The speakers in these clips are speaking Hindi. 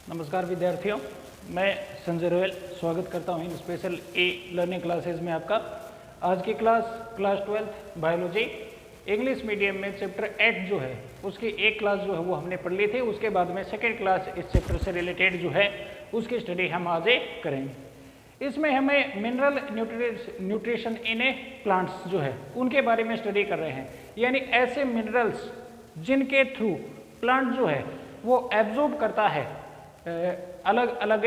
नमस्कार विद्यार्थियों, मैं संजय रोयल स्वागत करता हूं इन स्पेशल ए लर्निंग क्लासेस में आपका। आज की class 12th biology English medium में चैप्टर 8 जो है उसकी एक क्लास जो है वो हमने पढ़ ली थी। उसके बाद में सेकेंड क्लास इस चैप्टर से रिलेटेड जो है उसकी स्टडी हम आज करेंगे। इसमें हमें mineral nutrition in A plants जो है उनके बारे में स्टडी कर रहे हैं, यानी ऐसे मिनरल्स जिनके थ्रू प्लांट जो है वो एब्जॉर्ब करता है अलग अलग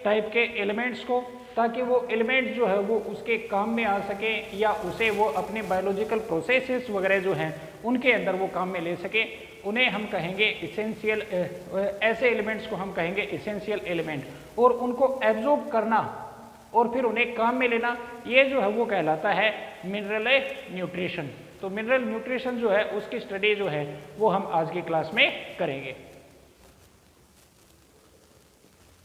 टाइप के एलिमेंट्स को, ताकि वो एलिमेंट जो है वो उसके काम में आ सके या उसे वो अपने बायोलॉजिकल प्रोसेसेस वगैरह जो हैं उनके अंदर वो काम में ले सके। उन्हें हम कहेंगे इसेंशियल, ऐसे एलिमेंट्स को हम कहेंगे इसेंशियल एलिमेंट। और उनको एब्जॉर्ब करना और फिर उन्हें काम में लेना, ये जो है वो कहलाता है मिनरल न्यूट्रिशन। तो मिनरल न्यूट्रिशन जो है उसकी स्टडी जो है वो हम आज की क्लास में करेंगे।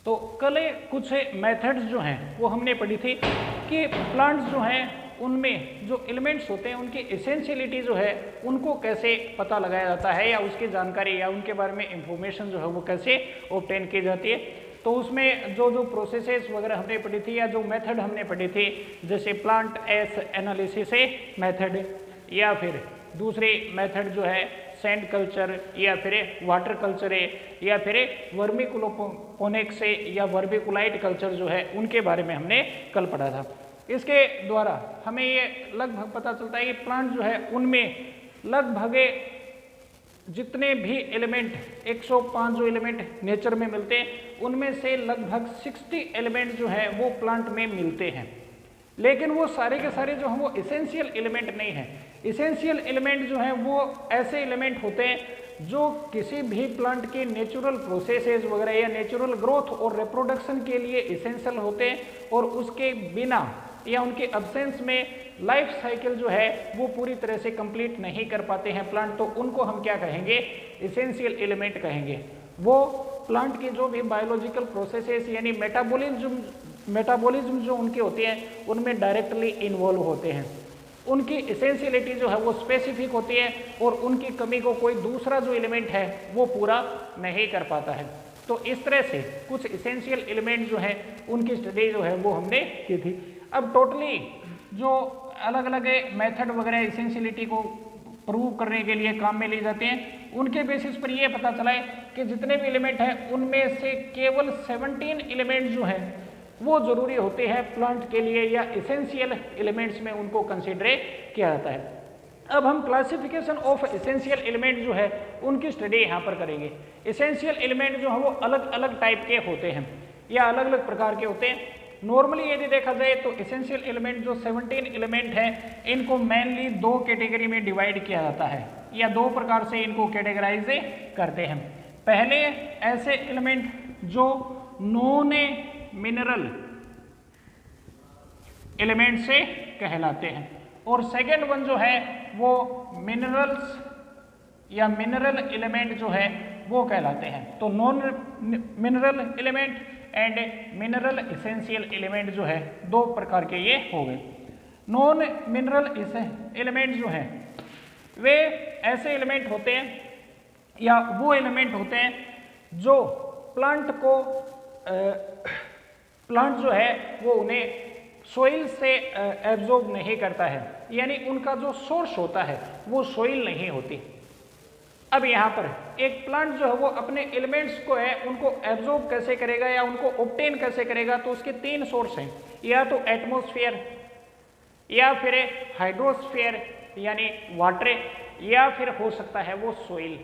तो कल कुछ मेथड्स जो हैं वो हमने पढ़ी थी कि प्लांट्स जो हैं उनमें जो एलिमेंट्स होते हैं उनकी एसेंशियलिटी जो है उनको कैसे पता लगाया जाता है, या उसकी जानकारी या उनके बारे में इंफॉर्मेशन जो है वो कैसे ऑब्टेन की जाती है। तो उसमें जो जो प्रोसेसेस वगैरह हमने पढ़ी थी या जो मेथड हमने पढ़ी थी, जैसे प्लांट एस एनालिसिस मेथड, या फिर दूसरी मेथड जो है सैंड कल्चर, या फिर वाटर कल्चर है, या फिर वर्मिकुलोपोनिक्स या वर्मिकुलाइट कल्चर जो है उनके बारे में हमने कल पढ़ा था। इसके द्वारा हमें ये लगभग पता चलता है कि प्लांट जो है उनमें लगभग जितने भी एलिमेंट 105 जो एलिमेंट नेचर में मिलते हैं उनमें से लगभग 60 एलिमेंट जो है वो प्लांट में मिलते हैं। लेकिन वो सारे के सारे जो हैं वो इसेंशियल एलिमेंट नहीं है। इसेंशियल एलिमेंट जो हैं वो ऐसे एलिमेंट होते हैं जो किसी भी प्लांट के नेचुरल प्रोसेसेस वगैरह या नेचुरल ग्रोथ और रिप्रोडक्शन के लिए इसेंशियल होते हैं, और उसके बिना या उनके अब्सेंस में लाइफ साइकिल जो है वो पूरी तरह से कंप्लीट नहीं कर पाते हैं प्लांट। तो उनको हम क्या कहेंगे? इसेंशियल एलिमेंट कहेंगे। वो प्लांट की जो भी बायोलॉजिकल प्रोसेसेस यानी मेटाबॉलिज्म जो उनके होते हैं उनमें डायरेक्टली इन्वॉल्व होते हैं। उनकी एसेंशियलिटी जो है वो स्पेसिफिक होती है और उनकी कमी को कोई दूसरा जो एलिमेंट है वो पूरा नहीं कर पाता है। तो इस तरह से कुछ एसेंशियल एलिमेंट जो हैं उनकी स्टडी जो है वो हमने की थी। अब टोटली जो अलग अलग मेथड वगैरह एसेंशियलिटी को प्रूव करने के लिए काम में लिए जाते हैं, उनके बेसिस पर यह पता चला है कि जितने भी एलिमेंट हैं उनमें से केवल 17 एलिमेंट जो हैं वो जरूरी होते हैं प्लांट के लिए, या एसेंशियल एलिमेंट्स में उनको कंसीडर किया जाता है। अब हम क्लासिफिकेशन ऑफ एसेंशियल एलिमेंट जो है उनकी स्टडी यहाँ पर करेंगे। एसेंशियल एलिमेंट जो है वो अलग अलग टाइप के होते हैं या अलग अलग प्रकार के होते हैं। नॉर्मली यदि देखा जाए तो एसेंशियल एलिमेंट जो 17 एलिमेंट हैं इनको मेनली दो कैटेगरी में डिवाइड किया जाता है, या दो प्रकार से इनको कैटेगराइज करते हैं। पहले ऐसे एलिमेंट जो नॉन मिनरल एलिमेंट से कहलाते हैं, और सेकेंड वन जो है वो मिनरल्स या मिनरल एलिमेंट जो है वो कहलाते हैं। तो non mineral element and mineral essential element जो है दो प्रकार के ये हो गए। नॉन मिनरल एलिमेंट जो है वे ऐसे एलिमेंट होते हैं या वो एलिमेंट होते हैं जो प्लांट जो है वो उन्हें सोइल से एब्जॉर्ब नहीं करता है, यानी उनका जो सोर्स होता है वो सोइल नहीं होती। अब यहाँ पर एक प्लांट जो है वो अपने एलिमेंट्स को है उनको एब्जॉर्ब कैसे करेगा या उनको ऑब्टेन कैसे करेगा, तो उसके तीन सोर्स हैं, या तो एटमॉस्फेयर, या फिर हाइड्रोस्फेयर यानी वाटर, या फिर हो सकता है वो सोइल,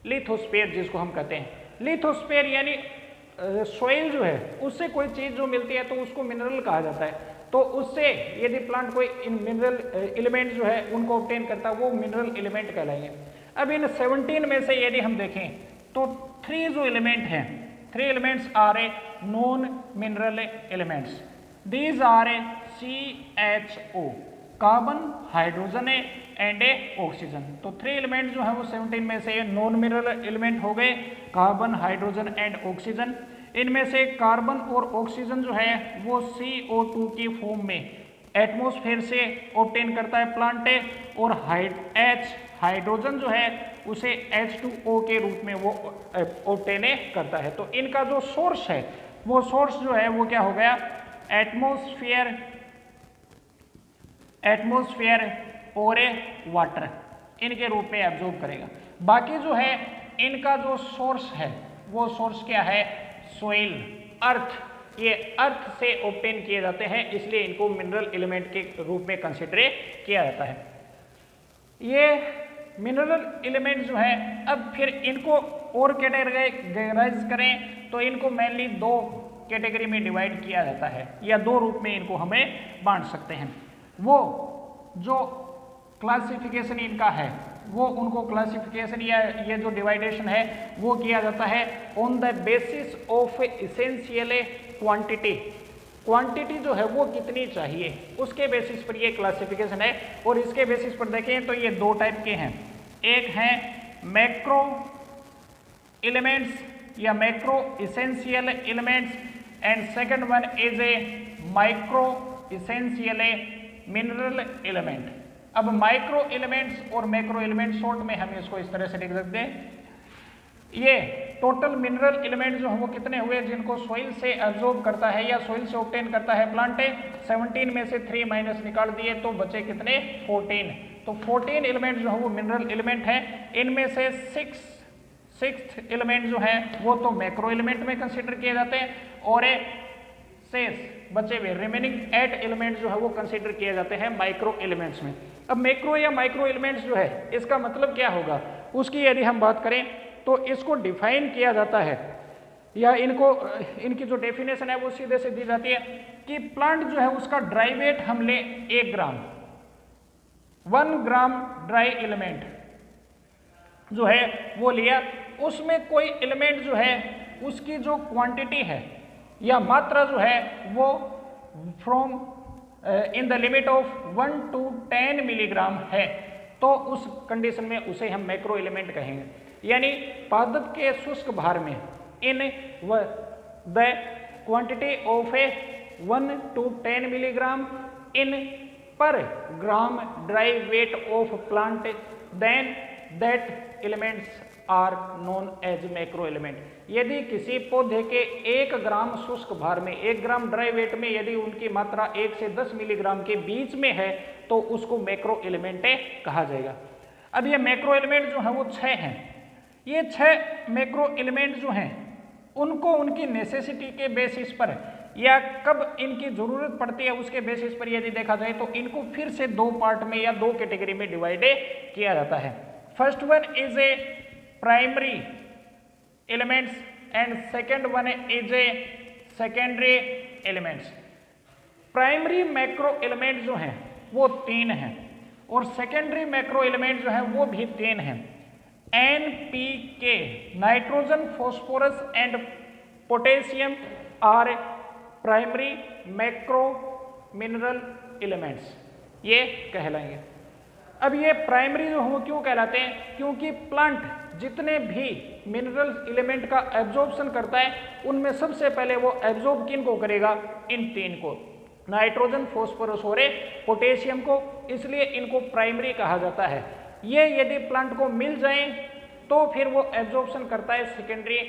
लिथोस्फेयर जिसको हम कहते हैं। लिथोस्फेयर यानी सोइल जो है उससे कोई चीज़ जो मिलती है तो उसको मिनरल कहा जाता है। तो उससे यदि प्लांट कोई मिनरल एलिमेंट जो है उनको ऑब्टेन करता है वो मिनरल एलिमेंट कहलाएंगे। अब इन 17 में से यदि हम देखें तो 3 जो एलिमेंट हैं, 3 elements are a non mineral elements. These are a CHO, carbon, hydrogen and oxygen. तो 3 एलिमेंट जो है वो 17 में से नॉन मिनरल एलिमेंट हो गए, कार्बन, हाइड्रोजन एंड ऑक्सीजन। इनमें से कार्बन और ऑक्सीजन जो है वो CO2 की फॉर्म में एटमॉस्फेयर से ऑब्टेन करता है प्लांट, और हाइड्रोजन जो है उसे H2O के रूप में वो ऑब्टेन करता है। तो इनका जो सोर्स है वो सोर्स जो है वो क्या हो गया, एटमॉस्फेयर और वाटर इनके रूप में एब्जॉर्ब करेगा। बाकी जो है इनका जो सोर्स है वो सोर्स क्या है, सोइल, अर्थ। ये अर्थ से ऑब्टेन किए जाते हैं, इसलिए इनको मिनरल एलिमेंट के रूप में कंसिडर किया जाता है। ये मिनरल एलिमेंट जो है, अब फिर इनको और कैटेगराइज करें तो इनको मेनली दो कैटेगरी में डिवाइड किया जाता है, या दो रूप में इनको हमें बांट सकते हैं। वो जो क्लासिफिकेशन इनका है वो उनको क्लासिफिकेशन या ये जो डिवाइडेशन है वो किया जाता है on the basis of essential quantity. Quantity जो है वो कितनी चाहिए उसके बेसिस पर ये क्लासिफिकेशन है। और इसके बेसिस पर देखें तो ये दो टाइप के हैं, एक है मैक्रो एलिमेंट्स या macro essential elements and second one is a micro essential mineral element. अब माइक्रो एलिमेंट्स और मैक्रो एलिमेंट्स शॉर्ट में हम इसको इस तरह से लिख सकते हैं। ये टोटल मिनरल एलिमेंट जो है वो कितने हुए जिनको सोइल से एब्जॉर्ब करता है या सोइल से ऑब्टेन करता है प्लांट, 17 में से 3 माइनस निकाल दिए तो बचे कितने, 14। तो 14 एलिमेंट जो है वो मिनरल एलिमेंट है। इनमें से सिक्स्थ एलिमेंट जो है वो तो मैक्रो एलिमेंट में कंसिडर किए जाते हैं और शेष बचे हुए रिमेनिंग 8 एलिमेंट जो है वो कंसिडर किए जाते हैं माइक्रो एलिमेंट्स में। अब मैक्रो या माइक्रो एलिमेंट्स जो है इसका मतलब क्या होगा उसकी यदि हम बात करें तो इसको डिफाइन किया जाता है या इनकी जो डेफिनेशन है वो सीधे से दी जाती है कि प्लांट जो है उसका ड्राई वेट हम ले 1 ग्राम, 1 ग्राम ड्राई एलिमेंट जो है वो लिया, उसमें कोई एलिमेंट जो है उसकी जो क्वांटिटी है या मात्रा जो है वो from in the limit of 1 to 10 milligram है, तो उस कंडीशन में उसे हम मैक्रो एलिमेंट कहेंगे। यानी पादप के शुष्क भार में in the quantity of 1 to 10 milligram in per gram dry weight of plant, then that elements are known as macro element. यदि किसी पौधे के 1 ग्राम शुष्क भार में 1 ग्राम ड्राई वेट में यदि उनकी मात्रा 1 से 10 मिलीग्राम के बीच में है तो उसको मैक्रो एलिमेंट कहा जाएगा। अब ये मैक्रो एलिमेंट जो है वो 6 हैं। ये 6 मैक्रो एलिमेंट जो हैं उनको उनकी नेसेसिटी के बेसिस पर या कब इनकी जरूरत पड़ती है उसके बेसिस पर यदि देखा जाए तो इनको फिर से 2 पार्ट में या 2 कैटेगरी में डिवाइड किया जाता है। First one is a primary elements and second one is a secondary elements. Primary macro element जो हैं वो 3 हैं और सेकेंडरी मैक्रो एलिमेंट जो है वो भी 3 हैं। NPK, nitrogen, phosphorus and potassium are primary macro mineral elements, ये कहलाएंगे। अब ये प्राइमरी जो हो क्यों कहलाते हैं, क्योंकि प्लांट जितने भी मिनरल एलिमेंट का एब्जॉर्प्शन करता है उनमें सबसे पहले वो एब्जॉर्ब किन को करेगा, इन 3 को, नाइट्रोजन, फॉस्फोरस और पोटेशियम को, इसलिए इनको प्राइमरी कहा जाता है। ये यदि प्लांट को मिल जाए तो फिर वो एब्जॉर्प्शन करता है सेकेंडरी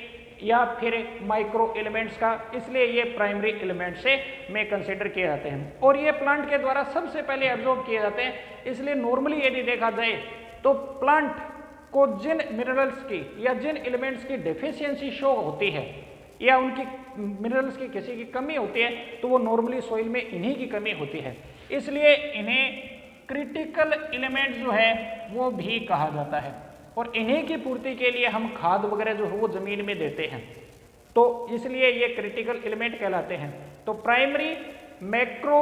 या फिर माइक्रो एलिमेंट्स का, इसलिए ये प्राइमरी एलिमेंट से में कंसिडर किए जाते हैं और ये प्लांट के द्वारा सबसे पहले एब्जॉर्ब किए जाते हैं। इसलिए नॉर्मली यदि देखा जाए तो प्लांट को जिन मिनरल्स की या जिन एलिमेंट्स की डेफिशिएंसी शो होती है या उनकी मिनरल्स की किसी की कमी होती है तो वो नॉर्मली सॉइल में इन्हीं की कमी होती है, इसलिए इन्हें क्रिटिकल एलिमेंट जो है वो भी कहा जाता है और इन्हीं की पूर्ति के लिए हम खाद वगैरह जो है वो जमीन में देते हैं, तो इसलिए ये क्रिटिकल एलिमेंट कहलाते हैं। तो primary macro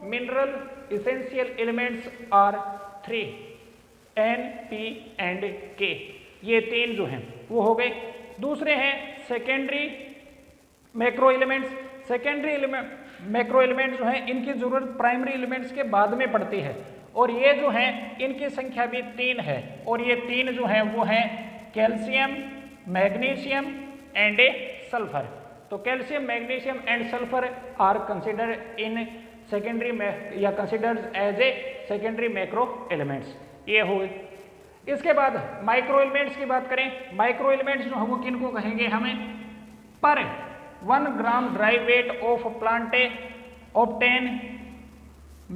mineral essential elements are 3, N, P and K, ये 3 जो हैं वो हो गए। दूसरे हैं secondary macro elements. Secondary macro elements जो हैं इनकी जरूरत प्राइमरी एलिमेंट्स के बाद में पड़ती है और ये जो हैं इनकी संख्या भी 3 है और ये 3 जो हैं वो हैं कैल्शियम, मैग्नीशियम एंड सल्फर। तो calcium, magnesium and sulphur are consider in secondary या considered as a secondary macro elements, ये हो गए। इसके बाद माइक्रो एलिमेंट्स की बात करें, माइक्रो एलिमेंट्स जो है वो किनको कहेंगे हमें, per 1 gram dry weight of plant obtain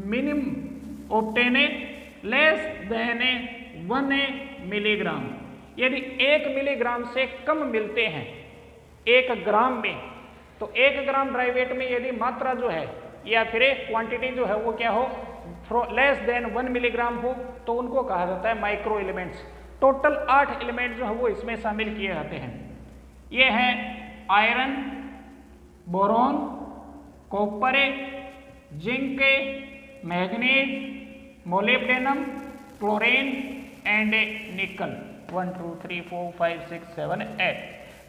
minimum obtain less than 1 milligram. यदि 1 मिलीग्राम से कम मिलते हैं 1 ग्राम में, तो 1 ग्राम ड्राई वेट में यदि मात्रा जो है या फिर क्वांटिटी जो है वो क्या हो, लेस देन 1 मिलीग्राम हो, तो उनको कहा जाता है माइक्रो एलिमेंट्स। टोटल 8 एलिमेंट जो है वो इसमें शामिल किए जाते हैं। ये हैं iron, boron, copper, zinc, manganese, molybdenum, chlorine and निकल। 1 2 3 4 5 6 7 8।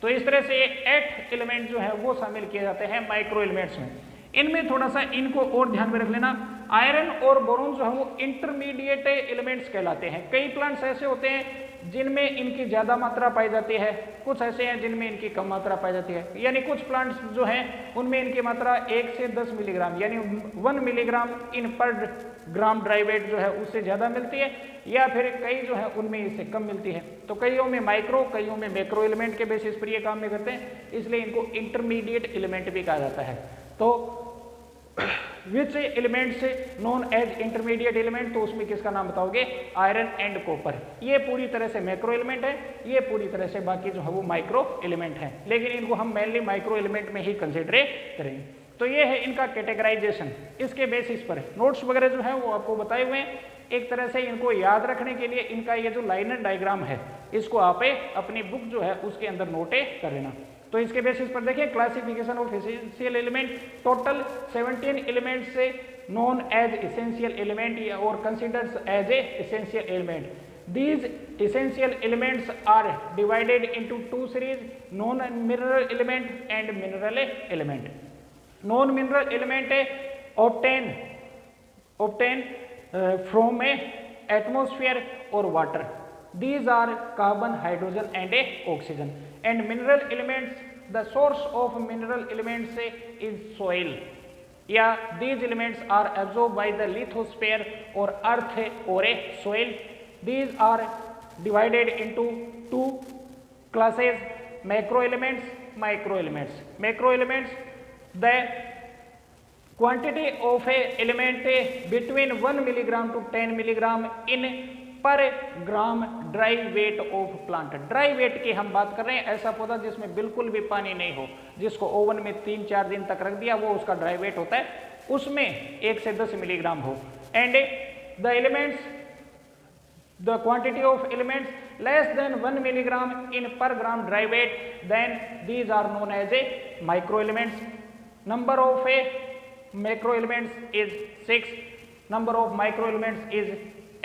तो इस तरह से ये 8 एलिमेंट जो है वो शामिल किए जाते हैं माइक्रो एलिमेंट्स में। इनमें थोड़ा सा इनको और ध्यान में रख लेना, आयरन और बोरॉन जो है वो इंटरमीडिएट एलिमेंट्स कहलाते हैं। कई प्लांट्स ऐसे होते हैं जिनमें इनकी ज़्यादा मात्रा पाई जाती है, कुछ ऐसे हैं जिनमें इनकी कम मात्रा पाई जाती है। यानी कुछ प्लांट्स जो हैं उनमें इनकी मात्रा 1 से 10 मिलीग्राम यानी 1 milligram in per gram dry wait जो है उससे ज़्यादा मिलती है, या फिर कई जो है उनमें इससे कम मिलती है। तो कईयों में माइक्रो, कईयों में मैक्रो एलिमेंट के बेसिस पर ये काम में करते हैं, इसलिए इनको इंटरमीडिएट एलिमेंट भी कहा जाता है। तो which elements known as intermediate element, तो उसमें किसका नाम बताओगे, आयरन एंड कॉपर। ये पूरी तरह से मैक्रो एलिमेंट है, ये पूरी तरह से बाकी जो है वो माइक्रो एलिमेंट है, लेकिन इनको हम मेनली माइक्रो एलिमेंट में ही कंसिडर करेंगे। तो ये है इनका कैटेगराइजेशन। इसके बेसिस पर नोट्स वगैरह जो है वो आपको बताए हुए हैं। एक तरह से इनको याद रखने के लिए इनका ये जो लाइनर डायग्राम है इसको आप अपनी बुक जो है उसके अंदर नोटे कर लेना। तो इसके बेसिस पर देखिए classification of essential element, total 17 element से नॉन एज एसेंशियल एलिमेंट और considered as a essential element. These essential elements are divided into 2 series, non-mineral element and mineral element. Non-mineral element obtain from atmosphere or water. These are carbon, hydrogen and oxygen. And mineral elements, the source of mineral elements is soil. Yeah, these elements are absorbed by the lithosphere or earth or a soil. These are divided into 2 classes, macro elements, micro elements. Macro elements, the quantity of a element between 1 milligram to 10 milligram in per gram dry weight of plant. Dry weight की हम बात कर रहे हैं, ऐसा पौधा जिसमें बिल्कुल भी पानी नहीं हो, जिसको ओवन में 3-4 दिन तक रख दिया, वो उसका ड्राई वेट होता है, उसमें 1 से 10 मिलीग्राम हो। And the elements, the quantity of elements less than 1 milligram in per gram dry weight, then these are known as a micro elements. Number of a macro elements is 6, number of micro elements is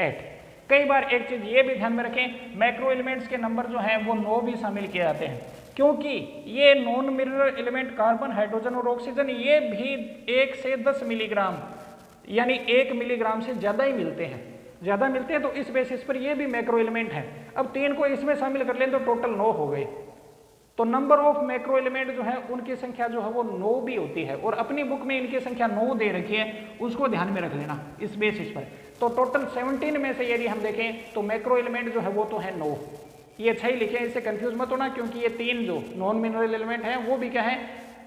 8। कई बार एक चीज ये भी ध्यान में रखें, मैक्रो एलिमेंट्स के नंबर जो हैं वो 9 भी शामिल किए जाते हैं, क्योंकि ये non mineral element carbon, hydrogen और ऑक्सीजन ये भी 1 से 10 मिलीग्राम यानी 1 मिलीग्राम से ज़्यादा ही मिलते हैं, ज़्यादा मिलते हैं। तो इस बेसिस पर ये भी मैक्रो एलिमेंट है। अब 3 को इसमें शामिल कर लें तो टोटल 9 हो गए। तो नंबर ऑफ मैक्रो एलिमेंट जो है उनकी संख्या जो है वो 9 भी होती है, और अपनी बुक में इनकी संख्या 9 दे रखी है, उसको ध्यान में रख लेना इस बेसिस पर। तो टोटल 17 में से यदि हम देखें तो मैक्रो एलिमेंट जो है वो तो है 9। ये अच्छा ही लिखे, इससे कंफ्यूज मत होना, क्योंकि ये 3 जो नॉन मिनरल एलिमेंट हैं वो भी क्या है,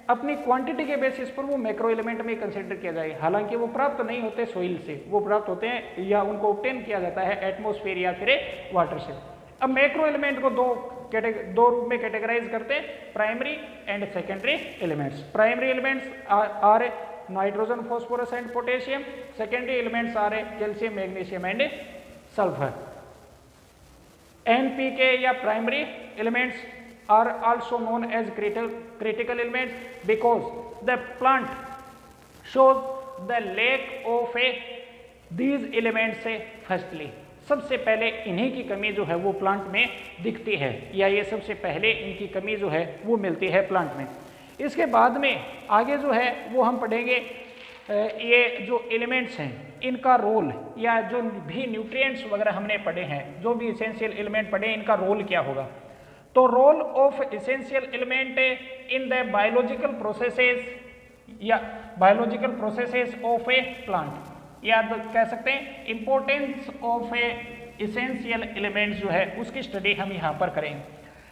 अपनी क्वांटिटी के बेसिस पर वो मैक्रो एलिमेंट में कंसिडर किया जाए। हालांकि वो प्राप्त नहीं होते सोइल से, वो प्राप्त होते हैं या उनको ऑब्टेन किया जाता है एटमॉस्फेयर या फिर वाटर से। अब मैक्रो एलिमेंट को दो रूप में कैटेगराइज करते हैं, primary and secondary elements. Primary elements are nitrogen, phosphorus and potassium. Secondary elements are calcium, magnesium and sulphur. NPK या primary elements are also known as critical elements because the plant shows the lack of these elements firstly। सबसे पहले इन्हीं की कमी जो है वो प्लांट में दिखती है, या ये सबसे पहले इनकी कमी जो है वो मिलती है प्लांट में। इसके बाद में आगे जो है वो हम पढ़ेंगे ये जो एलिमेंट्स हैं इनका रोल, या जो भी न्यूट्रिएंट्स वगैरह हमने पढ़े हैं, जो भी एसेंशियल एलिमेंट पढ़े, इनका रोल क्या होगा। तो role of essential element in the biological processes या biological processes of a plant, या कह सकते हैं importance of a essential elements जो है उसकी स्टडी हम यहाँ पर करेंगे।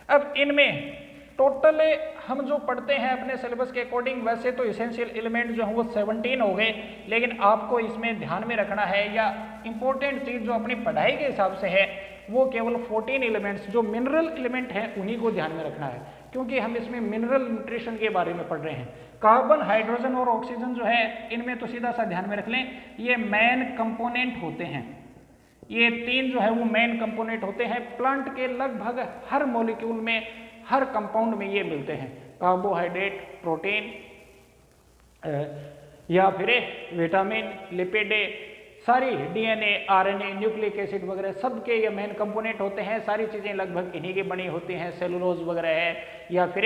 अब इनमें टोटल हम जो पढ़ते हैं अपने सिलेबस के अकॉर्डिंग, वैसे तो इसेंशियल एलिमेंट जो है वो 17 हो गए, लेकिन आपको इसमें ध्यान में रखना है या इंपॉर्टेंट चीज़ जो अपनी पढ़ाई के हिसाब से है वो केवल 14 एलिमेंट्स जो मिनरल एलिमेंट हैं उन्हीं को ध्यान में रखना है, क्योंकि हम इसमें मिनरल न्यूट्रिशन के बारे में पढ़ रहे हैं। कार्बन, हाइड्रोजन और ऑक्सीजन जो है इनमें तो सीधा सा ध्यान में रख लें, ये मेन कंपोनेंट होते हैं। ये तीन जो है वो मेन कंपोनेंट होते हैं। प्लांट के लगभग हर मॉलिक्यूल में, हर कंपाउंड में ये मिलते हैं। कार्बोहाइड्रेट, प्रोटीन या फिर विटामिन, लिपिड, सारी डीएनए, आरएनए, न्यूक्लिक एसिड वगैरह सबके ये मेन कंपोनेंट होते हैं। सारी चीज़ें लगभग इन्हीं की बनी होती हैं। सेलुलोज वगैरह है या फिर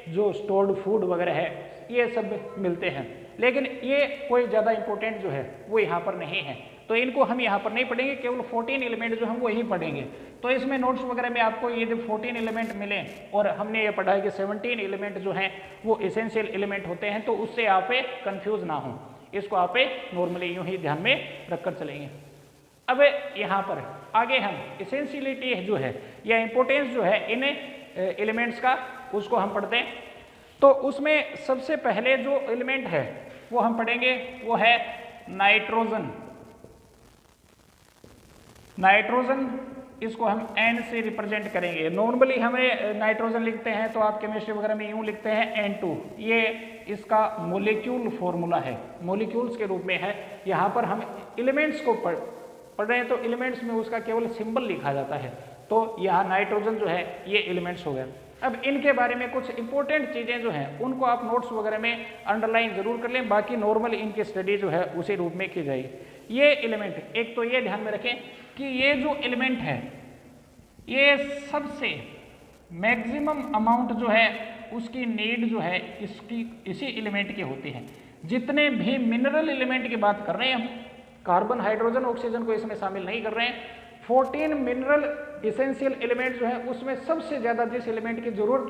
जो स्टोर्ड फूड वगैरह है, ये सब मिलते हैं। लेकिन ये कोई ज़्यादा इंपॉर्टेंट जो है वो यहाँ पर नहीं है, तो इनको हम यहाँ पर नहीं पढ़ेंगे, केवल 14 एलिमेंट जो हम वो ही पढ़ेंगे। तो इसमें नोट्स वगैरह में आपको ये जो 14 एलिमेंट मिले और हमने ये पढ़ा है कि 17 एलिमेंट जो हैं वो एसेंशियल एलिमेंट होते हैं, तो उससे आप कंफ्यूज ना हो, इसको आप नॉर्मली यूं ही ध्यान में रखकर चलेंगे। अब यहाँ पर आगे हम एसेंशियलिटी जो है या इंपॉर्टेंस जो है इन एलिमेंट्स का उसको हम पढ़ते हैं। तो उसमें सबसे पहले जो एलिमेंट है वो हम पढ़ेंगे वो है नाइट्रोजन। नाइट्रोजन इसको हम N से रिप्रेजेंट करेंगे। नॉर्मली हमें नाइट्रोजन लिखते हैं तो आप केमिस्ट्री वगैरह में यूं लिखते हैं N2, ये इसका मोलिक्यूल फॉर्मूला है, मोलिक्यूल्स के रूप में है। यहाँ पर हम एलिमेंट्स को पढ़ रहे हैं तो एलिमेंट्स में उसका केवल सिंबल लिखा जाता है। तो यहाँ नाइट्रोजन जो है ये एलिमेंट्स हो गए। अब इनके बारे में कुछ इंपॉर्टेंट चीज़ें जो हैं उनको आप नोट्स वगैरह में अंडरलाइन जरूर कर लें, बाकी नॉर्मल इनकी स्टडी जो है उसी रूप में की जाएगी। ये एलिमेंट, एक तो ये ध्यान में रखें कि ये जो एलिमेंट है ये सबसे मैक्सिमम अमाउंट जो है उसकी नीड जो है इसी एलिमेंट की होती है। जितने भी मिनरल एलिमेंट की बात कर रहे हैं हम, कार्बन, हाइड्रोजन, ऑक्सीजन को इसमें शामिल नहीं कर रहे हैं, 14 मिनरल इसेंशियल एलिमेंट जो है उसमें सबसे ज़्यादा जिस एलिमेंट की जरूरत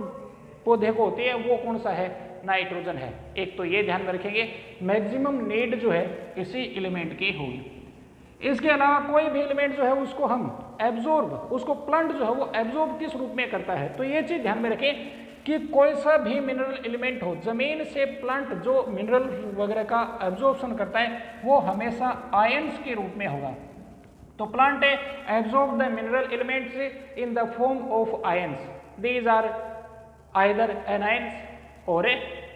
पौधे को होती है वो कौन सा है? नाइट्रोजन है। एक तो ये ध्यान में रखेंगे, मैक्सिमम नीड जो है इसी एलिमेंट की होगी। इसके अलावा कोई भी एलिमेंट जो है उसको हम एब्जॉर्ब, उसको प्लांट जो है वो एब्जॉर्ब किस रूप में करता है, तो ये चीज़ ध्यान में रखें कि कोई सा भी मिनरल एलिमेंट हो, जमीन से प्लांट जो मिनरल वगैरह का एब्जॉर्प्शन करता है वो हमेशा आयंस के रूप में होगा। तो plant absorb the mineral elements in the form of ions, these are either anions और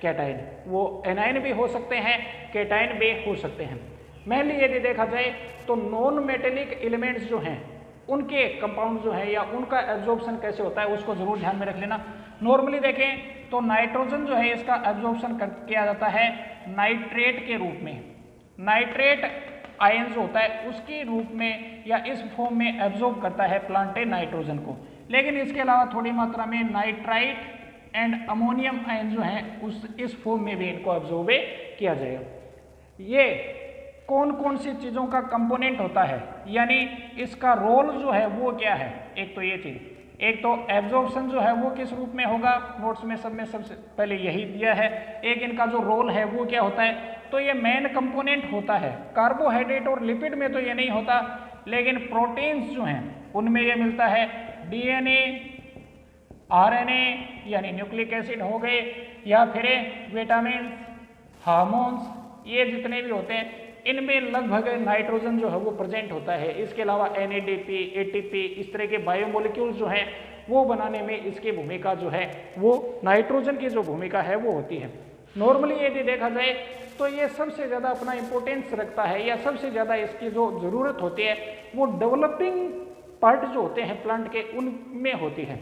कैटाइन। वो एनायन भी हो सकते हैं, कैटाइन भी हो सकते हैं। मेनली यदि देखा जाए तो नॉन मेटेलिक एलिमेंट्स जो हैं उनके कंपाउंड जो है या उनका एब्जॉर्प्शन कैसे होता है उसको जरूर ध्यान में रख लेना। नॉर्मली देखें तो नाइट्रोजन जो है इसका एब्जॉर्प्शन किया जाता है नाइट्रेट के रूप में। नाइट्रेट आयन जो होता है उसके रूप में या इस फॉर्म में एब्जॉर्ब करता है प्लांट नाइट्रोजन को। लेकिन इसके अलावा थोड़ी मात्रा में नाइट्राइट एंड अमोनियम आयन जो है इस फॉर्म में भी इनको एब्जॉर्ब किया जाएगा। ये कौन कौन सी चीज़ों का कंपोनेंट होता है, यानी इसका रोल जो है वो क्या है? एक तो ये चीज़, एक तो एब्जॉर्प्शन जो है वो किस रूप में होगा, नोट्स में सब में सबसे पहले यही दिया है। एक इनका जो रोल है वो क्या होता है, तो ये मेन कंपोनेंट होता है। कार्बोहाइड्रेट और लिपिड में तो ये नहीं होता, लेकिन प्रोटीन्स जो हैं उनमें ये मिलता है। डीएनए, आरएनए यानी न्यूक्लिक एसिड हो गए, या फिर विटामिन, हार्मोन्स, ये जितने भी होते हैं इनमें लगभग नाइट्रोजन जो है वो प्रेजेंट होता है। इसके अलावा एनएडीपी, एटीपी, इस तरह के बायोमोलिक्यूल्स जो हैं वो बनाने में इसकी भूमिका जो है वो नाइट्रोजन की जो भूमिका है वो होती है। नॉर्मली यदि देखा जाए तो ये सबसे ज़्यादा अपना इंपॉर्टेंस रखता है या सबसे ज़्यादा इसकी जो ज़रूरत होती है वो डेवलपिंग पार्ट जो होते हैं प्लांट के उनमें होती है।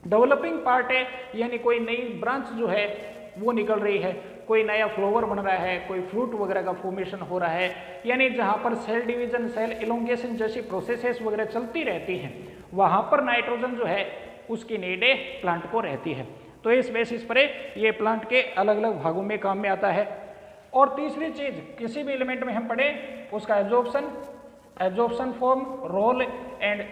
डेवलपिंग पार्ट है यानी कोई नई ब्रांच जो है वो निकल रही है, कोई नया फ्लावर बन रहा है, कोई फ्रूट वगैरह का फॉर्मेशन हो रहा है, यानी जहाँ पर सेल डिवीजन, सेल एलोंगेशन जैसी प्रोसेसेस वगैरह चलती रहती हैं वहाँ पर नाइट्रोजन जो है उसकी नीड प्लांट को रहती है। तो इस बेसिस पर ये प्लांट के अलग अलग भागों में काम में आता है। और तीसरी चीज़, किसी भी एलिमेंट में हम पढ़े उसका absorption form, role and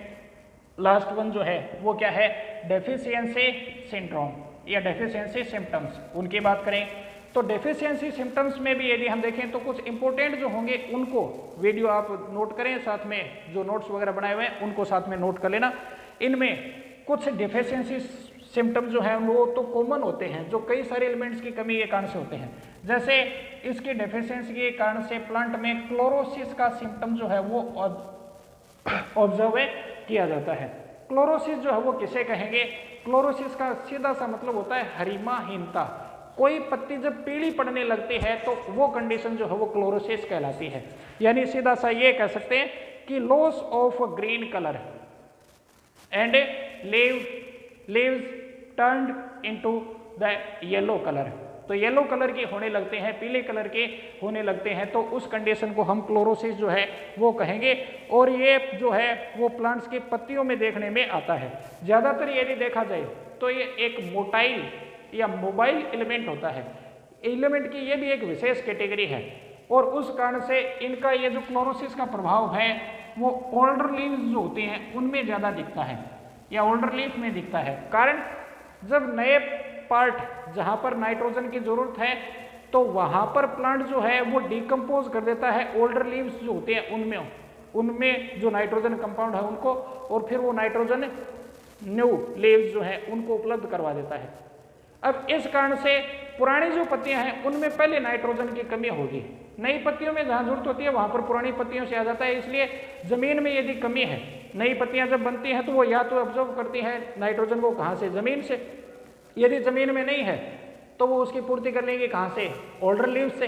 last one जो है वो क्या है, डेफिशिएंसी सिंड्रोम या डेफिशिएंसी सिम्टम्स। उनकी बात करें तो डेफिशिएंसी सिम्टम्स में भी यदि हम देखें तो कुछ इंपॉर्टेंट जो होंगे उनको वीडियो आप नोट करें, साथ में जो नोट्स वगैरह बनाए हुए हैं उनको साथ में नोट कर लेना। इनमें कुछ डेफिशिएंसी सिम्टम्स जो हैं वो तो कॉमन होते हैं, जो कई सारे एलिमेंट्स की कमी के कारण से होते हैं। जैसे इसकी डेफिशिएंसी के कारण से प्लांट में क्लोरोसिस का सिम्टम जो है वो ऑब्जर्व किया जाता है। क्लोरोसिस जो है वो किसे कहेंगे? क्लोरोसिस का सीधा सा मतलब होता है हरिमाहीनता। कोई पत्ती जब पीली पड़ने लगती है तो वो कंडीशन जो है वो क्लोरोसिस कहलाती है। यानी सीधा सा ये कह सकते हैं कि loss of green colour and leaves turned into the yellow colour. तो येलो कलर के होने लगते हैं, पीले कलर के होने लगते हैं, तो उस कंडीशन को हम क्लोरोसिस जो है वो कहेंगे। और ये जो है वो प्लांट्स की पत्तियों में देखने में आता है। ज़्यादातर यदि देखा जाए तो ये एक मोटाइल या मोबाइल एलिमेंट होता है। एलिमेंट की ये भी एक विशेष कैटेगरी है और उस कारण से इनका ये जो क्लोरोसिस का प्रभाव है वो ओल्डर लीव्स जो होते हैं उनमें ज़्यादा दिखता है या ओल्डर लीफ में दिखता है। कारण जब नए पार्ट जहाँ पर नाइट्रोजन की जरूरत है तो वहाँ पर प्लांट जो है वो डिकम्पोज कर देता है ओल्डर लीव्स जो होते हैं उनमें जो नाइट्रोजन कंपाउंड है उनको, और फिर वो नाइट्रोजन न्यू लीव्स जो है उनको उपलब्ध करवा देता है। अब इस कारण से पुरानी जो पत्तियां हैं उनमें पहले नाइट्रोजन की कमी होगी, नई पत्तियों में जहाँ जरूरत होती है वहाँ पर पुरानी पत्तियों से आ जाता है। इसलिए जमीन में यदि कमी है, नई पत्तियां जब बनती हैं तो वो या तो ऑब्जर्व करती हैं नाइट्रोजन को कहाँ से? जमीन से। यदि जमीन में नहीं है तो वो उसकी पूर्ति कर लेंगे कहाँ से? ओल्डर लीव्स से।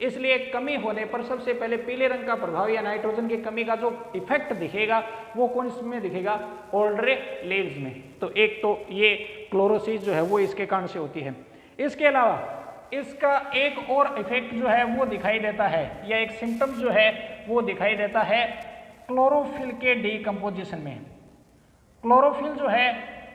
इसलिए कमी होने पर सबसे पहले पीले रंग का प्रभाव या नाइट्रोजन की कमी का जो इफेक्ट दिखेगा वो कौन में दिखेगा? ओल्डर लीव्स में। तो एक तो ये क्लोरोसिस जो है वो इसके कारण से होती है। इसके अलावा इसका एक और इफेक्ट जो है वो दिखाई देता है या एक सिम्टम जो है वो दिखाई देता है क्लोरोफिल के डीकम्पोजिशन में। क्लोरोफिल जो है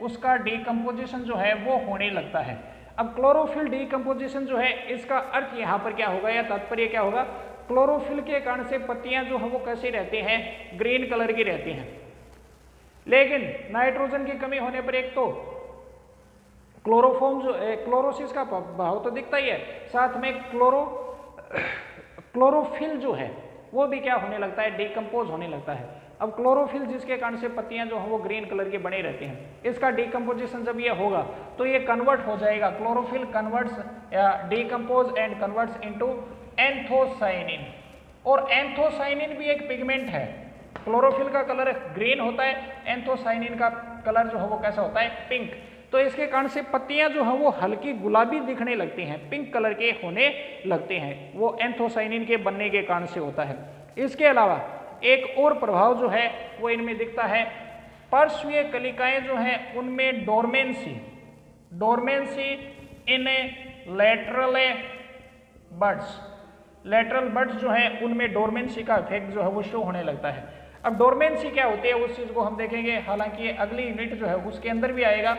उसका डीकम्पोजिशन जो है वो होने लगता है। अब क्लोरोफिल डीकम्पोजिशन जो है इसका अर्थ यहाँ पर क्या होगा या तात्पर्य क्या होगा? क्लोरोफिल के कारण से पत्तियां जो है वो कैसी रहती हैं? ग्रीन कलर की रहती हैं। लेकिन नाइट्रोजन की कमी होने पर एक तो क्लोरोफॉर्म जो क्लोरोसिस का भाव तो दिखता ही है, साथ में क्लोरोफिल जो है वो भी क्या होने लगता है? डिकम्पोज होने लगता है। अब क्लोरोफिल जिसके कारण से पत्तियां जो है वो ग्रीन कलर की बनी रहती हैं, इसका डिकम्पोजिशन जब ये होगा तो ये कन्वर्ट हो जाएगा। क्लोरोफिल कन्वर्ट्स या decompose and converts into anthocyanin. और एंथोसाइनिन भी एक पिगमेंट है। क्लोरोफिल का कलर ग्रीन होता है, एंथोसाइनिन का कलर जो है वो कैसा होता है? पिंक। तो इसके कारण से पत्तियां जो हैं वो हल्की गुलाबी दिखने लगती हैं, पिंक कलर के होने लगते हैं। वो एंथोसाइनिन के बनने के कारण से होता है। इसके अलावा एक और प्रभाव जो है वो इनमें दिखता है, पार्श्वीय कलिकाएं जो हैं उनमें डोरमेंसी इन लेटरल बड्स जो है उनमें डोरमेंसी का इफेक्ट जो है वो शो होने लगता है। अब डोरमेंसी क्या होती है उस चीज को हम देखेंगे, हालांकि अगली यूनिट जो है उसके अंदर भी आएगा।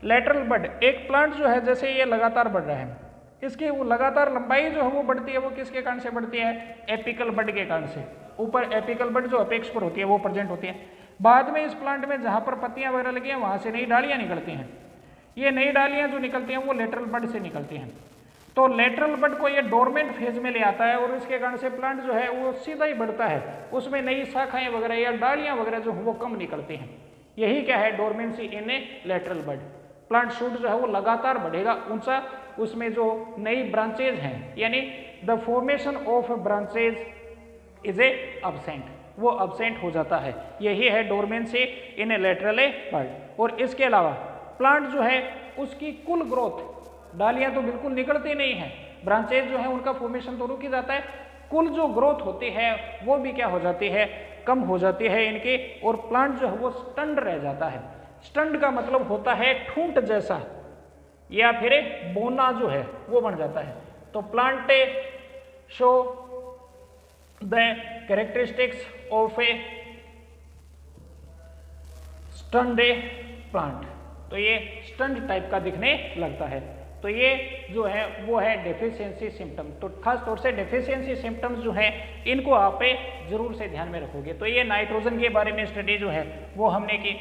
लेटरल बड, एक प्लांट जो है जैसे ये लगातार बढ़ रहा है, इसकी वो लगातार लंबाई जो है वो बढ़ती है, वो किसके कारण से बढ़ती है? एपिकल बड के कारण से। ऊपर एपिकल बड जो अपेक्स पर होती है वो प्रेजेंट होती है। बाद में इस प्लांट में जहाँ पर पत्तियां वगैरह लगी हैं वहाँ से नई डालियाँ निकलती हैं। ये नई डालियाँ जो निकलती हैं वो लेटरल बड से निकलती हैं। तो लेटरल बड को ये डोरमेंट फेज में ले आता है और इसके कारण से प्लांट जो है वो सीधा ही बढ़ता है, उसमें नई शाखाएं वगैरह या डालियाँ वगैरह जो वो कम निकलती हैं। यही क्या है? डोरमेंसी इन ए लेटरल बड। प्लांट शूट जो है वो लगातार बढ़ेगा ऊंचा, उसमें जो नई ब्रांचेज हैं यानी the formation of branches is a absent, वो अब्सेंट हो जाता है। यही है डोरमेंसी इन ए लेटरल बड। और इसके अलावा प्लांट जो है उसकी कुल ग्रोथ, डालियां तो बिल्कुल निकलती नहीं है, ब्रांचेज जो है उनका फॉर्मेशन तो रुक ही जाता है, कुल जो ग्रोथ होती है वो भी क्या हो जाती है? कम हो जाती है इनकी, और प्लांट जो है वो स्टंड रह जाता है। स्टंड का मतलब होता है ठूंठ जैसा या फिर बोना जो है वो बन जाता है। तो plant show the characteristics of a stunted plant, तो ये स्टंड टाइप का दिखने लगता है। तो ये जो है वो है डेफिशिएंसी सिम्टम। तो खास तौर से डेफिशिएंसी सिम्टम्स जो है इनको आप जरूर से ध्यान में रखोगे। तो ये नाइट्रोजन के बारे में स्टडी जो है वो हमने की।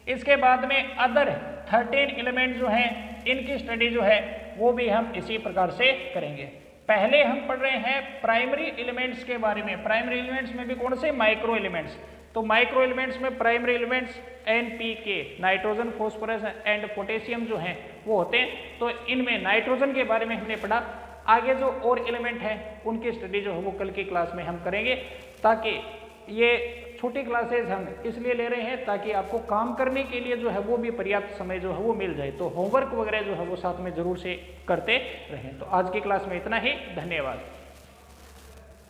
इसके बाद में अदर 13 एलिमेंट जो हैं इनकी स्टडी जो है वो भी हम इसी प्रकार से करेंगे। पहले हम पढ़ रहे हैं प्राइमरी एलिमेंट्स के बारे में। प्राइमरी एलिमेंट्स में भी कौन से? Micro elements. तो माइक्रो एलिमेंट्स में primary elements NPK, nitrogen, phosphorus and potassium जो हैं वो होते हैं। तो इनमें नाइट्रोजन के बारे में हमने पढ़ा। आगे जो और एलिमेंट हैं उनकी स्टडी जो है वो कल की क्लास में हम करेंगे, ताकि ये छोटी क्लासेस हम इसलिए ले रहे हैं ताकि आपको काम करने के लिए जो है वो भी पर्याप्त समय जो है वो मिल जाए। तो होमवर्क वगैरह जो है वो साथ में जरूर से करते रहें। तो आज की क्लास में इतना ही, धन्यवाद।